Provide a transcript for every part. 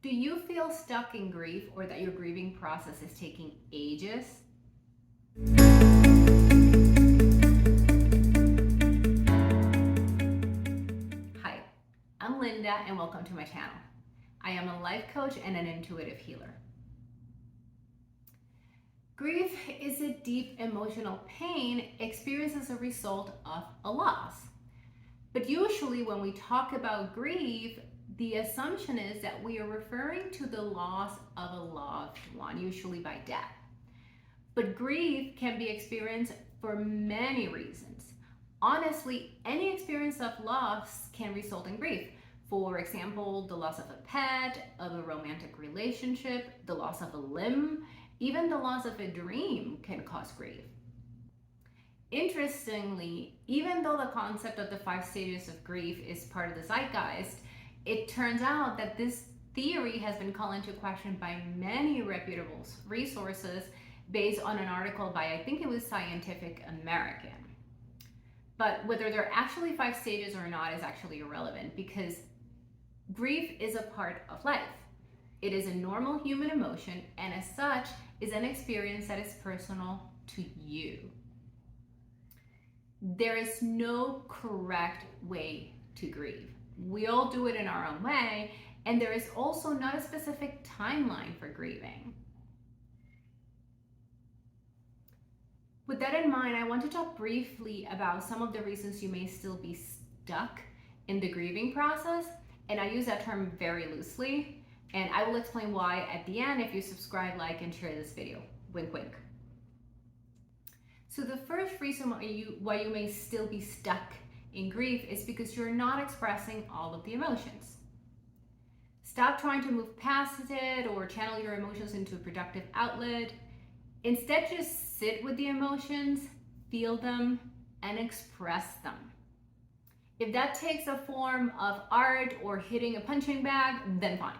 Do you feel stuck in grief or that your grieving process is taking ages? Hi, I'm Linda and welcome to my channel. I am a life coach and an intuitive healer. Grief is a deep emotional pain experienced as a result of a loss. But usually when we talk about grief, the assumption is that we are referring to the loss of a loved one, usually by death. But grief can be experienced for many reasons. Honestly, any experience of loss can result in grief. For example, the loss of a pet, of a romantic relationship, the loss of a limb, even the loss of a dream can cause grief. Interestingly, even though the concept of the 5 stages of grief is part of the zeitgeist, it turns out that this theory has been called into question by many reputable resources based on an article by, I think it was Scientific American. But whether there are actually 5 stages or not is actually irrelevant, because grief is a part of life. It is a normal human emotion, and as such is an experience that is personal to you. There is no correct way to grieve. We all do it in our own way, and there is also not a specific timeline for grieving. With that in mind, I want to talk briefly about some of the reasons you may still be stuck in the grieving process, and I use that term very loosely, and I will explain why at the end if you subscribe, like, and share this video. Wink, wink. So the first reason why you may still be stuck in grief is because you're not expressing all of the emotions. Stop trying to move past it or channel your emotions into a productive outlet. Instead, just sit with the emotions, feel them, and express them. If that takes a form of art or hitting a punching bag, then fine.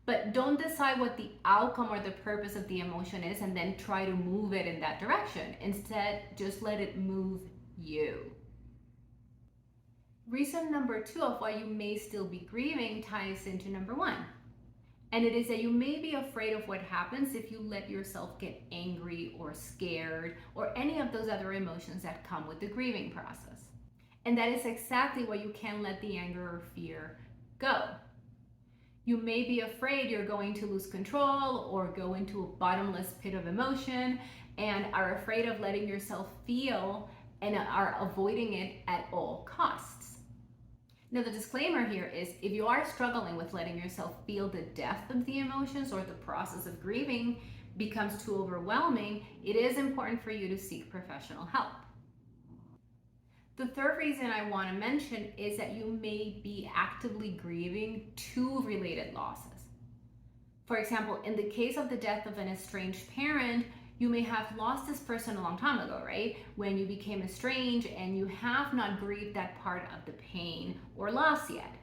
But don't decide what the outcome or the purpose of the emotion is and then try to move it in that direction. Instead, just let it move you. Reason number 2 of why you may still be grieving ties into number 1. And it is that you may be afraid of what happens if you let yourself get angry or scared or any of those other emotions that come with the grieving process. And that is exactly why you can't let the anger or fear go. You may be afraid you're going to lose control or go into a bottomless pit of emotion and are afraid of letting yourself feel and are avoiding it at all costs. Now, the disclaimer here is if you are struggling with letting yourself feel the depth of the emotions or the process of grieving becomes too overwhelming, it is important for you to seek professional help. The third reason I want to mention is that you may be actively grieving 2 related losses. For example, in the case of the death of an estranged parent, you may have lost this person a long time ago, right? When you became estranged and you have not grieved that part of the pain or loss yet.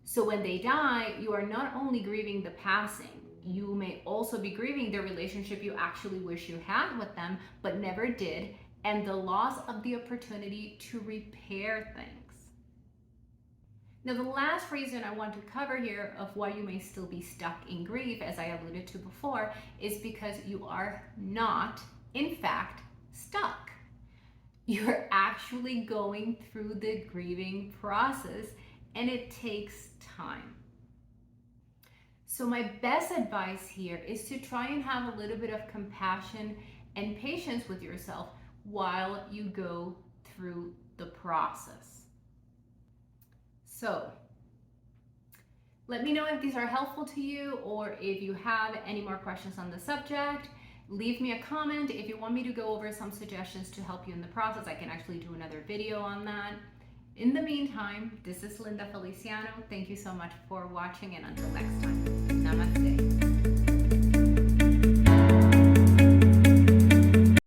So when they die, you are not only grieving the passing, you may also be grieving the relationship you actually wish you had with them, but never did, and the loss of the opportunity to repair things. Now, the last reason I want to cover here of why you may still be stuck in grief, as I alluded to before, is because you are not, in fact, stuck. You're actually going through the grieving process, and it takes time. So my best advice here is to try and have a little bit of compassion and patience with yourself while you go through the process. So let me know if these are helpful to you or if you have any more questions on the subject. Leave me a comment. If you want me to go over some suggestions to help you in the process, I can actually do another video on that. In the meantime, this is Linda Feliciano. Thank you so much for watching, and until next time, namaste.